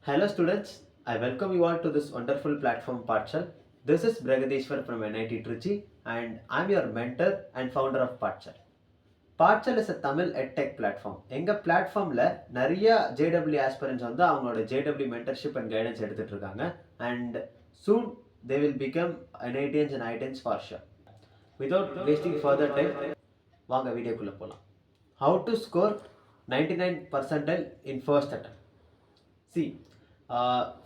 Hello students, I welcome you all to this wonderful platform Paathshal. This is Bragadeshwar from NIT Trichy and I'm your mentor and founder of Paathshal. Paathshal is a Tamil EdTech platform. எங்க பிளாட்ஃபார்ம்ல நிறைய JEE aspirants வந்து அவங்களோட JEE mentorship and guidance எடுத்துட்டு இருக்காங்க and soon they will become NITians and IITians for sure. Without wasting further time, வாங்க வீடியோக்குள்ள போலாம். How to score 99 percentile in first attempt. See,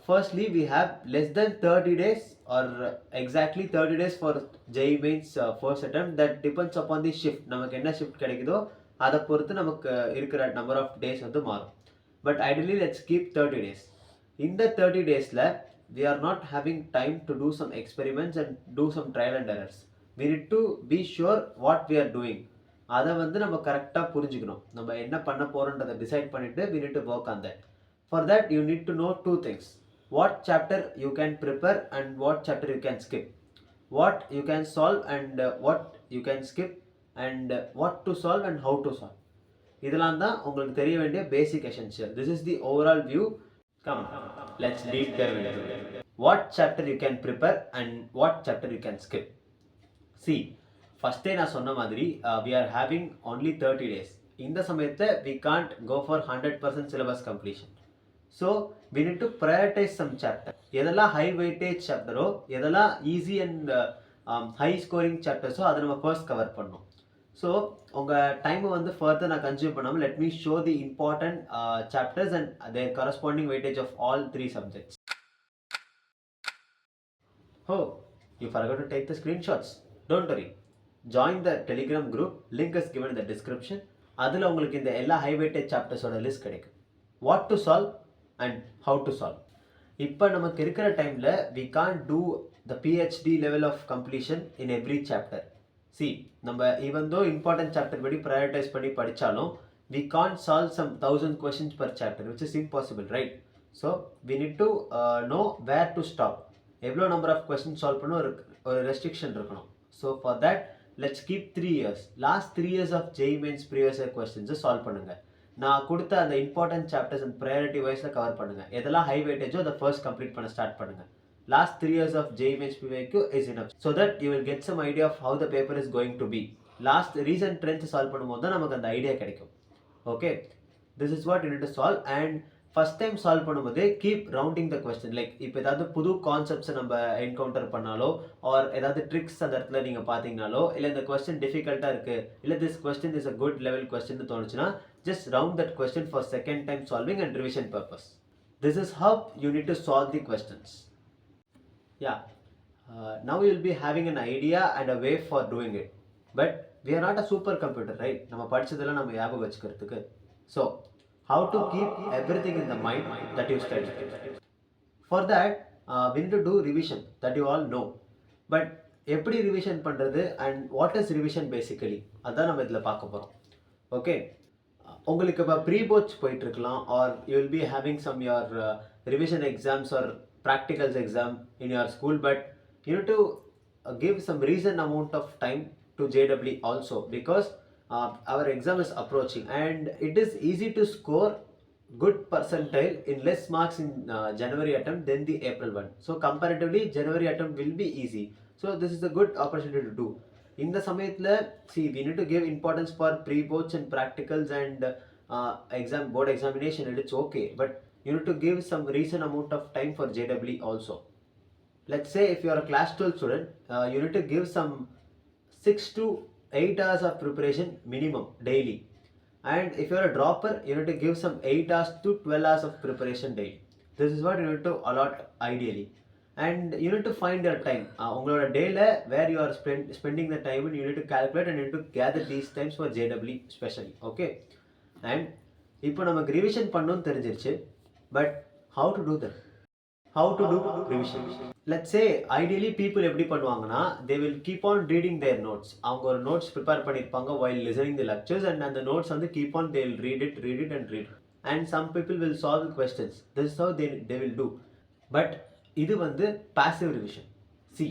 firstly we have less than 30 days or exactly 30 days for JEE mains first attempt. That depends upon the shift. நமக்கு என்ன shift கிடைக்குதோ அதை பொறுத்து நமக்கு இருக்கிற number of days வந்து மாறும். But ideally let's keep 30 days. In the 30 daysல we are not having time to do some experiments and do some trial and errors. We need to be sure what we are doing. அதை வந்து நம்ம கரெக்டாக புரிஞ்சுக்கணும். நம்ம என்ன பண்ண போறோன்றதை decide பண்ணிட்டு we need to work on that. For that you need to know two things. What chapter you can prepare and what chapter you can skip. What you can solve and what you can skip and what to solve and how to solve. இதெல்லாம் தான் உங்களுக்கு தெரிய வேண்டிய basic essential. This is the overall view. Come, let's deep dive into it. What chapter you can prepare and what chapter you can skip. See, first day நான் சொன்ன மாதிரி we are having only 30 days. இந்த சமயத்தை we can't go for 100% syllabus completion. So we need to prioritize some chapter. எதெல்லாம் high weightage chapterோ எதெல்லாம் easy and high scoring chaptersோ அதை நம்ம first cover பண்ணணும். So உங்கள் டைமை வந்து further நான் consume பண்ணாமல் let me show the important chapters and their corresponding weightage of all three subjects. Oh, you forgot to take the screenshots. Don't worry. Join the Telegram group. Link is given in the description. அதில் உங்களுக்கு இந்த எல்லா high weightage chaptersோட list கிடைக்கும். What to solve and how to solve. இப்போ நமக்கு இருக்கிற டைமில் we can't do the PhD level of completion in every chapter. See, நம்ம even though important chapter படி prioritize பண்ணி படித்தாலும் we can't solve some 1000 questions per chapter which is impossible, right? So we need to know where to stop. எவ்வளோ number of questions solve பண்ண ஒரு restriction இருக்கணும். So for that let's keep 3 years. Last 3 years of JEE mains previous year questions solve பண்ணுங்க. நான் கொடுத்த அந்த important chapters and priority வைஸில் cover பண்ணுங்கள். எதெல்லாம் ஹை வெயிட்டேஜோ அதை ஃபர்ஸ்ட் கம்ப்ளீட் பண்ண ஸ்டார்ட் பண்ணுங்கள். Last 3 years of JEE mains PYQ is enough so that you will get some idea of how the paper is going to be. Last recent trends solve பண்ணும்போது தான் நமக்கு அந்த idea கிடைக்கும். Okay, this is what you need to solve. And first time solve பண்ணும்போது keep rounding the question. Like இப்போ ஏதாவது புது கான்செப்ட்ஸை நம்ம என்கவுண்டர் பண்ணாலோ ஆர் ஏதாவது ட்ரிக்ஸ் அந்த இடத்துல நீங்கள் பார்த்தீங்கனாலோ இல்லை இந்த கொஸ்டின் டிஃபிகல்ட்டாக இருக்குது இல்லை this question is a good level question தோணுச்சுன்னா just round that question for second time solving and revision purpose. This is how you need to solve the questions. Yeah, now you will be having an idea and a way for doing it. But we are not a super computer, right? நம்ம படிச்சதெல்லாம் நம்ம ஞாபகம் வச்சுக்கிறதுக்கு. So how to keep everything in the mind that you study. For that we need to do revision that you all know. But எப்படி revision பண்ணுறது and what is revision basically அதான் நம்ம இதில் பார்க்க போகிறோம். ஓகே, உங்களுக்கு இப்போ ப்ரீ போர்ட்ஸ் போயிட்டுருக்கலாம் or you will be having some your revision exams or practicals exam in your school. But you need to give some reason amount of time to JEE also because our exam is approaching and it is easy to score good percentile in less marks in January attempt than the April one. So comparatively January attempt will be easy. So this is a good opportunity to do. இந்த சமயத்தில் see we need to give importance for pre-boards and practicals and exam board examination and it's okay, but you need to give some recent amount of time for JEE also. Let's say if you are a class 12 student, you need to give some 6 to 8 hours of preparation minimum daily, and if you are a dropper you need to give some 8 hours to 12 hours of preparation daily. This is what you need to allot ideally. And you need to find your time. உங்களோட டேல where you are spending the time and you need to calculate and you need to gather these times for JEE especially. Okay, and இப்போ நமக்கு revision பண்ணணும்னு தெரிஞ்சிருச்சு. But how to do that? How to do revision? Let's say ideally people எப்படி பண்ணுவாங்கன்னா they will keep on reading their notes. அவங்க ஒரு notes prepare பண்ணிருப்பாங்க while listening the lectures and அந்த notes வந்து keep on they will read it and some people will solve the questions. This is how they will do. But இது வந்து passive revision. See,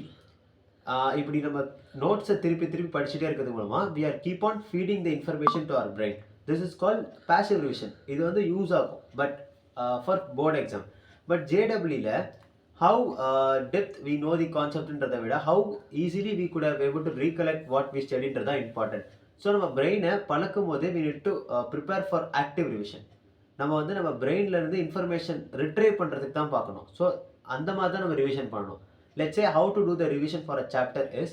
இப்படி நம்ம நோட்ஸை திருப்பி படிச்சுட்டே இருக்கிறது மூலமாக we are keep on feeding the information to our brain. This is called passive revision. இது வந்து யூஸ் ஆகும் but for board exam. But ஜேடபிள்யூல how depth we know the conceptன்றதை விட how easily we could have able to recollect what we studiedன்றதா important. So நம்ம பிரெயினை பழக்கும் போதே we need to prepare for active revision. நம்ம வந்து நம்ம பிரெயின்ல இருந்து இன்ஃபர்மேஷன் ரிட்ரைவ் பண்ணுறதுக்கு தான் பார்க்கணும். ஸோ அந்த மாதிரி தான் நம்ம ரிவிஷன் பண்ணணும். Let's say how to do the revision for a chapter is,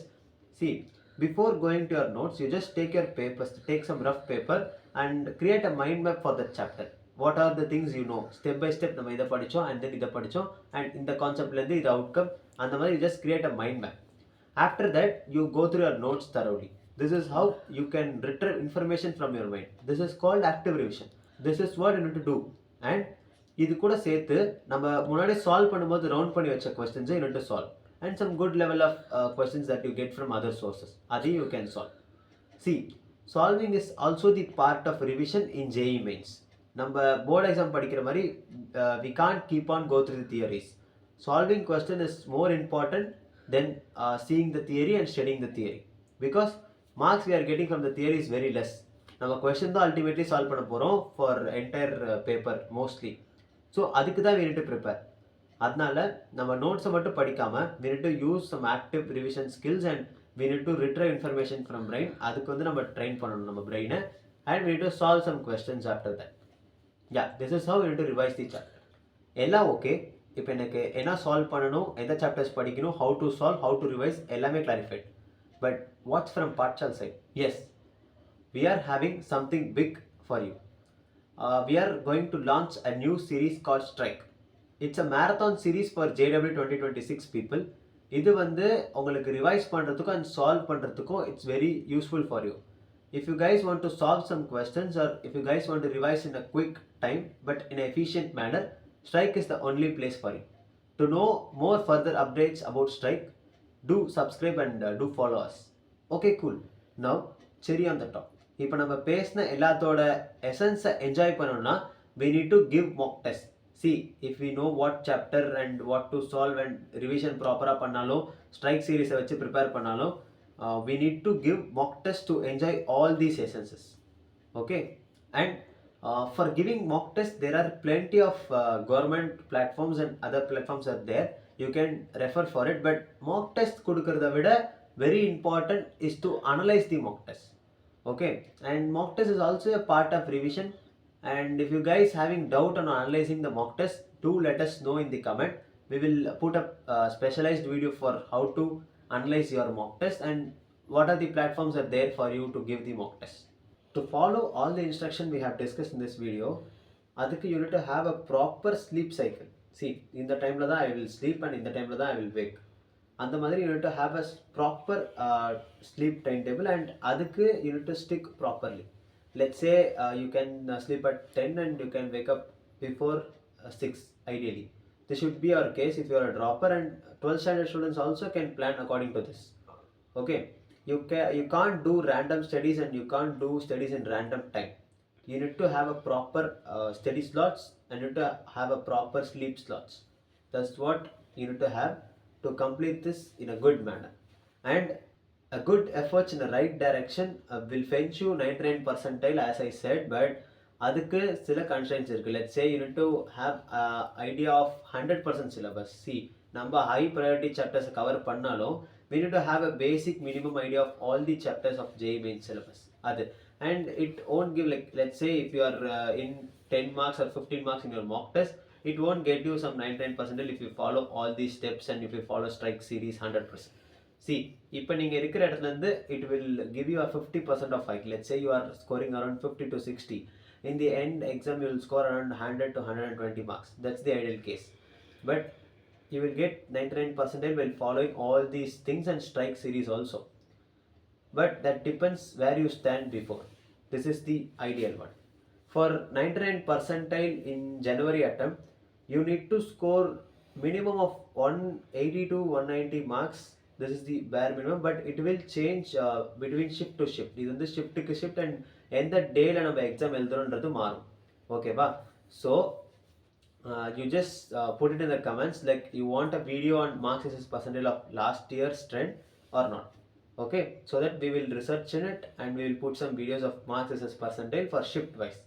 see, before going to your notes, you just take your papers, take some rough paper and create a mind map for the chapter. What are the things you know? Step by step நம்ம இதை படித்தோம் and then இதை படித்தோம் and இந்த கான்செப்ட்லேருந்து இது outcome, அந்த மாதிரி you just create a mind map. After that, you go through your notes thoroughly. This is how you can retrieve information from your mind. This is called active revision. This is what you need to do. And இது கூட சேர்த்து நம்ம முன்னாடி solve பண்ணும்போது round பண்ணி வச்ச கொஸ்டின்ஸை you need to solve. And some good level of questions that you get from other sources. Adi you can solve. See, solving is also the part of revision in JEE mains. நம்ம board exam படிக்கிற மாதிரி we can't keep on go through the theories. Solving question is more important than seeing the theory and studying the theory. Because marks we are getting from the theory is very less. நம்ம question தான் ultimately solve பண்ண போகிறோம் for entire paper mostly. So அதுக்கு தான் we need to prepare. அதனால நம்ம நோட்ஸை மட்டும் படிக்காமல் we need to use some active revision skills and we need to retrieve information from brain. அதுக்கு வந்து நம்ம ட்ரெயின் பண்ணணும் நம்ம பிரெயினை and we need to solve some questions after that. Yeah, this is how we need to revise the chapter. எல்லாம் okay. இப்போ எனக்கு என்ன solve பண்ணணும், எந்த சாப்டர்ஸ் படிக்கணும், how to solve, how to revise எல்லாமே clarified. But what's from Paathshal side? Yes, we are having something big for you. We are going to launch a new series called Strike. It's a marathon series for JW 2026 people. இது வந்து உங்களுக்கு revise பண்ணுறதுக்கும் and solve பண்ணுறதுக்கும் it's very useful for you. If you guys want to solve some questions or if you guys want to revise in a quick time but in an efficient manner, Strike is the only place for you. To know more further updates about Strike, do subscribe and do follow us. Okay, cool. Now, cherry on the top. இப்போ நம்ம பேசின எல்லாத்தோட எசன்ஸை enjoy பண்ணணும்னா we need to give mock test. See, if we know what chapter and what to solve and revision ப்ராப்பராக பண்ணாலும் strike சீரீஸை வச்சு prepare பண்ணாலும் we need to give mock test to enjoy all these essences. Okay, and for giving mock test there are plenty of government platforms and other platforms are there. You can refer for it, but mock test கொடுக்கறத விட very important is to analyze the mock test. Okay, and mock test is also a part of revision. And if you guys having doubt on analyzing the mock test, do let us know in the comment. We will put up a specialized video for how to analyze your mock test and what are the platforms are there for you to give the mock test. To follow all the instruction we have discussed in this video, adukku you need to have a proper sleep cycle. See, in the time la I will sleep and in the time la I will wake. அந்த மாதிரி you need to have a proper sleep timetable and அதுக்கு you need to stick properly. Let's say you can sleep at 10 and you can wake up before 6 ideally. This should be your case if you are a dropper, and 12th standard students also can plan according to this. Okay, you can't do random studies and you can't do studies in random time. You need to have a proper study slots and you need to have a proper sleep slots. That's what you need to have to complete this in a good manner. And a good effort in the right direction will fetch you 99 percentile as I said, but அதுக்கு சில constraints இருக்கு. Let's say you need to have idea of 100% syllabus. See, நம்ம high priority chapters cover பண்ணாலும் we need to have a basic minimum idea of all the chapters of JEE main syllabus. அது and it won't give, like, let's say if you are in 10 marks or 15 marks in your mock test, it won't get you some 99% if you follow all these steps and if you follow strike series 100%. See, இப்போ நீங்கள் இருக்கிற இடத்துலேருந்து it will give you a 50% of hike. Let's say you are scoring around 50 to 60. In the end exam you will score around 100 to 120 marks. That's the ideal case. But you will get 99% while following all these things and strike series also. But that depends where you stand before. This is the ideal one. For 99 percentile in January attempt, you need to score minimum of 180 to 190 marks. This is the bare minimum, but it will change between shift to shift. இது வந்து ஷிஃப்ட்டுக்கு shift and எந்த டேயில் நம்ம exam எழுதுறோன்றது மாறும். ஓகேவா? So you just put it in the comments like you want a video on marks versus percentile of last year's trend or not. Okay, so that we will research in it and we will put some videos of marks versus percentile for shift wise.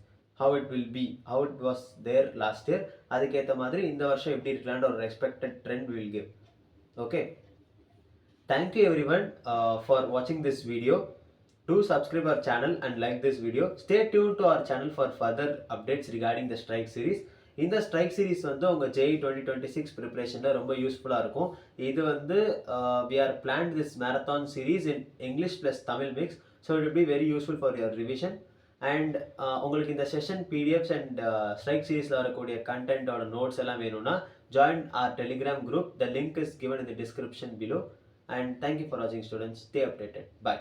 how it will be, how it was there last year, அதுக்கேற்ற மாதிரி இந்த வருஷம் எப்படி இருக்கலான்ற ஒரு expected trend will give. Okay, thank you everyone for watching this video. Do subscribe our channel and like this video. Stay tuned to our channel for further updates regarding the strike series. இந்த strike series வந்து உங்கள் JEE 2026 ப்ரிப்பரேஷனில் ரொம்ப யூஸ்ஃபுல்லாக இருக்கும். இது வந்து we are planned this marathon series in English plus Tamil mix, so it will be very useful for your revision. And உங்களுக்கு இந்த செஷன் பிடிஎஃப்ஸ் அண்ட் ஸ்ட்ரைக் சீரீஸில் வரக்கூடிய கண்டென்ட்டோட நோட்ஸ் எல்லாம் வேணும்னா join our telegram group. The link is given in the description below. And thank you for watching students. Stay updated. Bye.